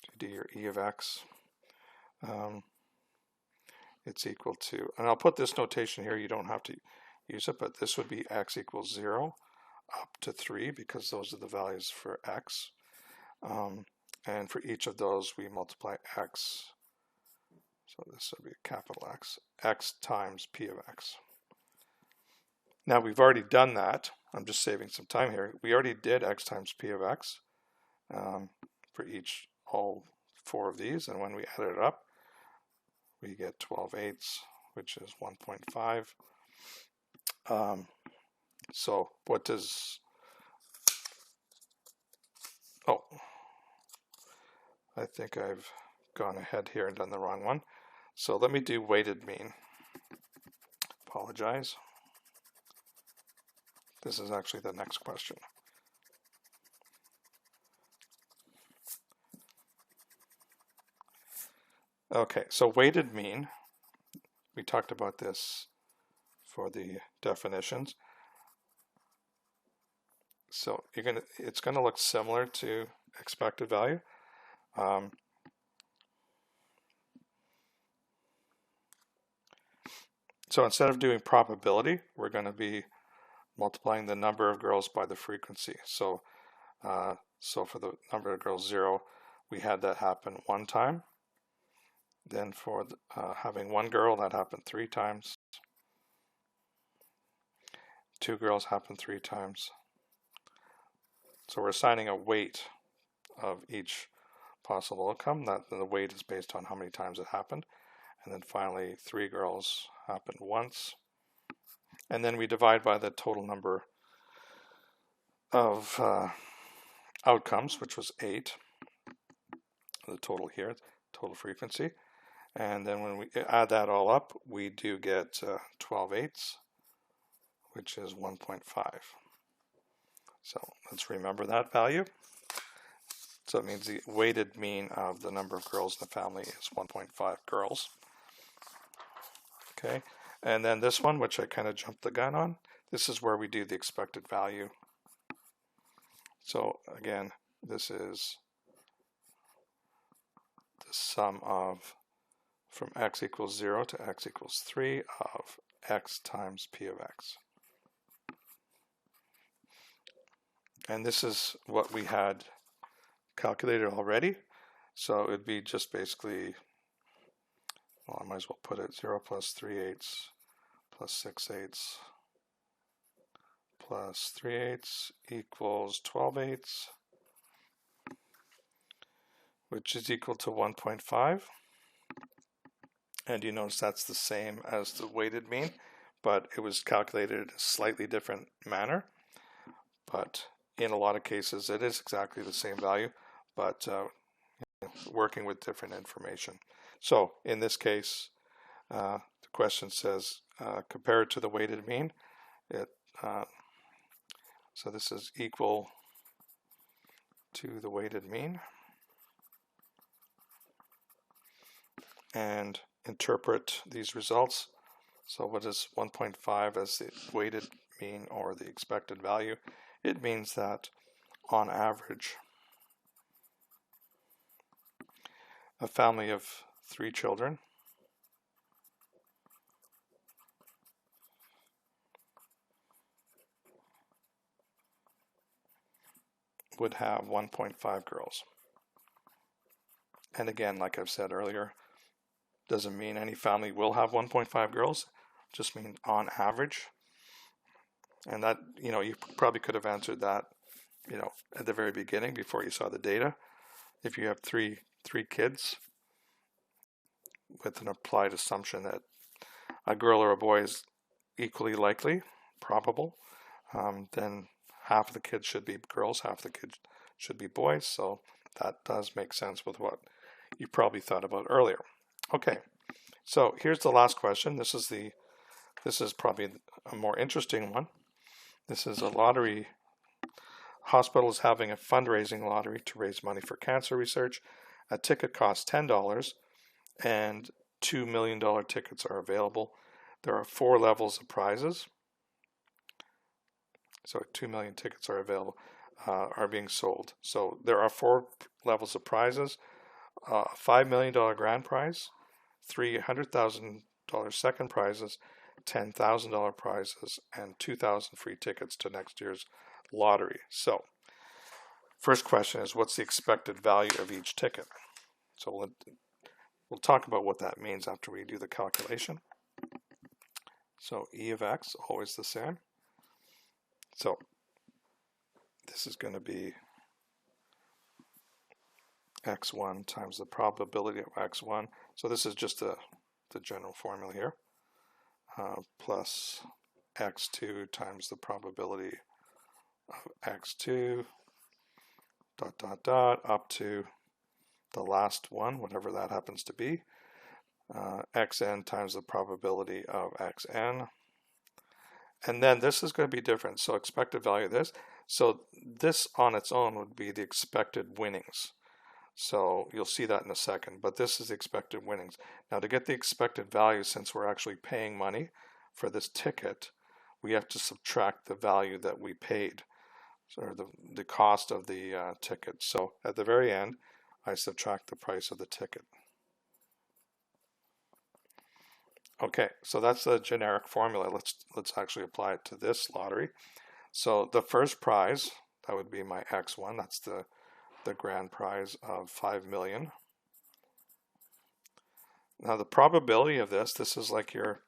[SPEAKER 1] to do your E of x, it's equal to, and I'll put this notation here, you don't have to use it, but this would be x equals 0 up to 3 because those are the values for x. And for each of those we multiply x. So this would be a capital x times P of x. Now we've already done that. I'm just saving some time here. We already did x times P of x for all 4 of these, and when we add it up, we get 12/8, which is 1.5. So what does, oh, I think I've gone ahead here and done the wrong one. So let me do weighted mean. Apologize. This is actually the next question. Okay, so weighted mean, we talked about this for the definitions. So it's gonna look similar to expected value. So instead of doing probability, we're going to be multiplying the number of girls by the frequency. So for the number of girls 0, we had that happen 1 time. Then for having 1 girl, that happened 3 times. 2 girls happened 3 times. So we're assigning a weight of each possible outcome. That the weight is based on how many times it happened. And then finally 3 girls happened once. and then we divide by the total number of outcomes, which was 8, the total here, total frequency. And then when we add that all up, we do get 12/8, which is 1.5. So let's remember that value. So it means the weighted mean of the number of girls in the family is 1.5 girls. Okay, and then this one, which I kind of jumped the gun on, this is where we do the expected value. So again, this is the sum of from x equals 0 to x equals 3 of x times p of x. And this is what we had calculated already. So it would be just basically, well, I might as well put it 0 plus 3/8 plus 6/8 plus 3/8 equals 12/8, which is equal to 1.5. And you notice that's the same as the weighted mean, but it was calculated in a slightly different manner. But in a lot of cases, it is exactly the same value, but working with different information. So in this case, the question says, compare it to the weighted mean. So this is equal to the weighted mean. And interpret these results. So what is 1.5 as the weighted mean or the expected value? It means that on average, a family of 3 children would have 1.5 girls. And again, like I've said earlier, doesn't mean any family will have 1.5 girls, just mean on average. And that, you probably could have answered that, at the very beginning before you saw the data. If you have three kids with an applied assumption that a girl or a boy is equally likely, probable, then half of the kids should be girls, half the kids should be boys. So that does make sense with what you probably thought about earlier. Okay, so here's the last question. This is probably a more interesting one. This is a lottery. Hospital is having a fundraising lottery to raise money for cancer research. A ticket costs $10 and $2 million tickets are available. There are 4 levels of prizes. So 2 million tickets are available, are being sold. So there are 4 levels of prizes. $5 million grand prize, $300,000 second prizes, $10,000 prizes, and 2,000 free tickets to next year's lottery. So, first question is, what's the expected value of each ticket? So we'll talk about what that means after we do the calculation. So E of x, always the same. So this is going to be x1 times the probability of x1. So this is just the general formula here, plus x2 times the probability of x2, up to the last one, whatever that happens to be, xn times the probability of xn. And then this is going to be different. So expected value of this. So this on its own would be the expected winnings. So you'll see that in a second, but this is the expected winnings. Now to get the expected value, since we're actually paying money for this ticket, we have to subtract the value that we paid, or the cost of the ticket. So at the very end, I subtract the price of the ticket. Okay, so that's the generic formula. Let's actually apply it to this lottery. So the first prize, that would be my X1, that's the grand prize of 5 million. Now the probability of this is like your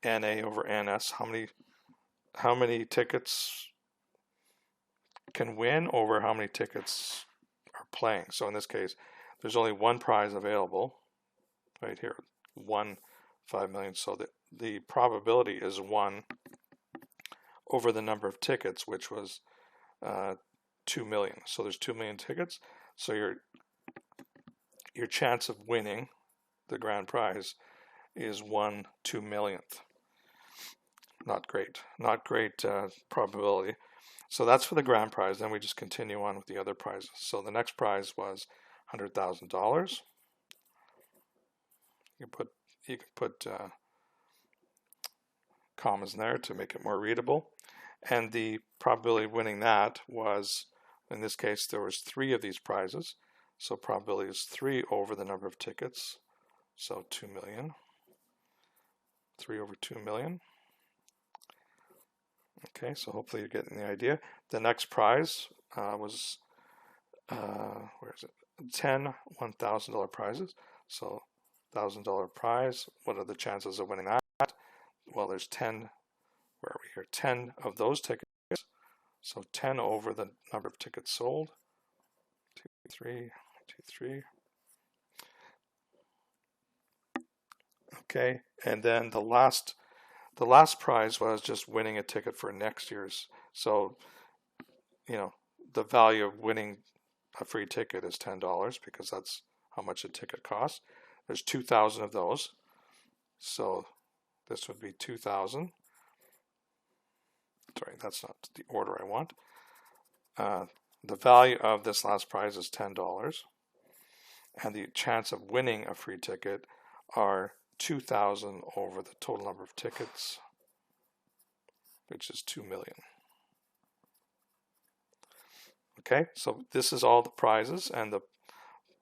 [SPEAKER 1] NA over NS, how many tickets can win over how many tickets are playing. So in this case, there's only one prize available, right here, one 5 million. So the probability is 1 over the number of tickets, which was 2 million. So there's 2 million tickets. So your chance of winning the grand prize is 1/2 millionth. Not great. Not great probability. So that's for the grand prize. Then we just continue on with the other prizes. So the next prize was $100,000. You can put commas in there to make it more readable. And the probability of winning that was, in this case, there was 3 of these prizes. So probability is 3 over the number of tickets. So 2 million. 3 over 2 million. Okay, so hopefully you're getting the idea. The next prize was, where is it? 10 $1,000 prizes. So $1,000 prize. What are the chances of winning that? Well, there's 10, where are we here? 10 of those tickets. So 10 over the number of tickets sold. 2, 3, 2, 3. Okay, and then the last prize was just winning a ticket for next year's. So, the value of winning a free ticket is $10 because that's how much a ticket costs. There's 2,000 of those. So this would be 2,000. Sorry, that's not the order I want. The value of this last prize is $10. And the chance of winning a free ticket are 2,000 over the total number of tickets, which is 2 million. Okay, so this is all the prizes, and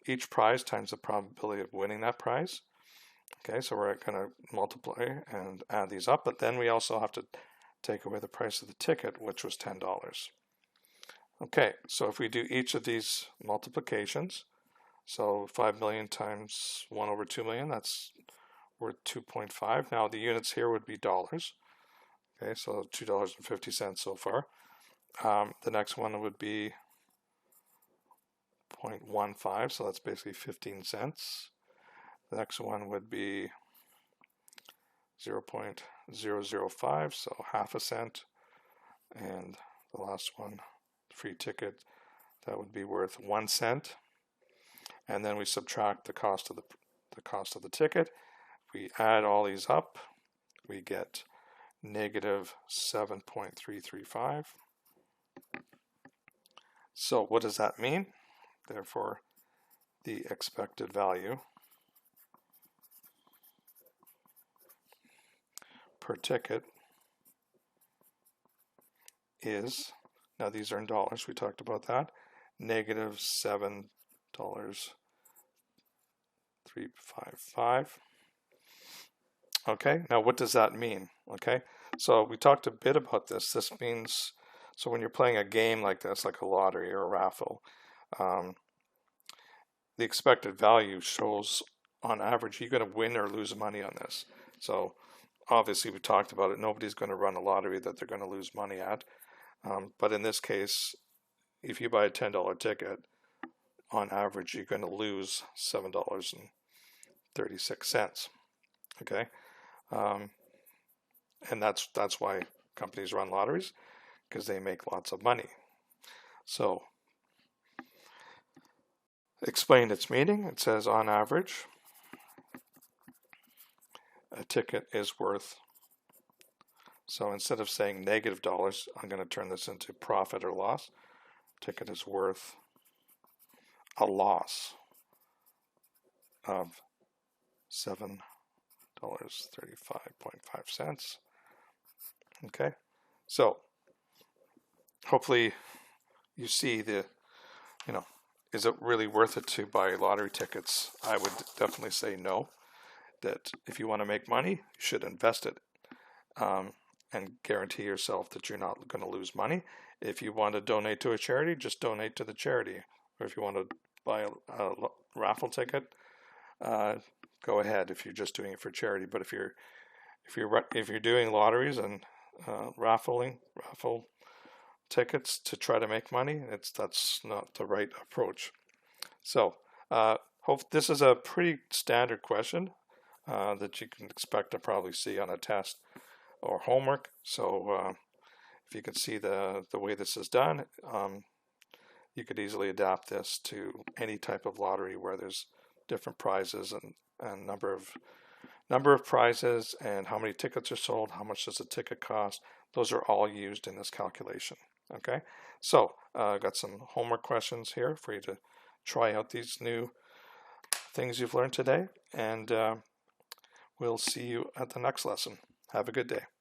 [SPEAKER 1] each prize times the probability of winning that prize. Okay, so we're going to multiply and add these up, but then we also have to take away the price of the ticket, which was $10. Okay, so if we do each of these multiplications, so 5 million times 1 over 2 million, that's worth 2.5. Now the units here would be dollars. Okay, so $2.50 so far. The next one would be 0.15, so that's basically 15 cents. The next one would be 0.005, so half a cent. And the last one, free ticket, that would be worth 1 cent. And then we subtract the cost of the ticket. We add all these up, we get negative 7.335. So what does that mean? Therefore, the expected value per ticket is, now these are in dollars, we talked about that, negative $7.355. Okay, now what does that mean? Okay, so we talked a bit about this. This means, so when you're playing a game like this, like a lottery or a raffle, the expected value shows on average you're going to win or lose money on this. So obviously we talked about it. Nobody's going to run a lottery that they're going to lose money at. But in this case, if you buy a $10 ticket, on average you're going to lose $7.36. Okay. And that's why companies run lotteries, because they make lots of money. So, explain its meaning. It says on average, a ticket is worth, so instead of saying negative dollars, I'm going to turn this into profit or loss. Ticket is worth a loss of $7.35. Okay, so hopefully you see is it really worth it to buy lottery tickets? I would definitely say no. That if you want to make money, you should invest it and guarantee yourself that you're not going to lose money. If you want to donate to a charity, just donate to the charity. Or if you want to buy a raffle ticket, go ahead if you're just doing it for charity. But if you're doing lotteries and raffle tickets to try to make money, that's not the right approach. So hope this is a pretty standard question. that you can expect to probably see on a test or homework. So if you can see the way this is done, you could easily adapt this to any type of lottery where there's different prizes and number of prizes and how many tickets are sold, how much does a ticket cost. Those are all used in this calculation. Okay, so I've got some homework questions here for you to try out these new things you've learned today, and we'll see you at the next lesson. Have a good day.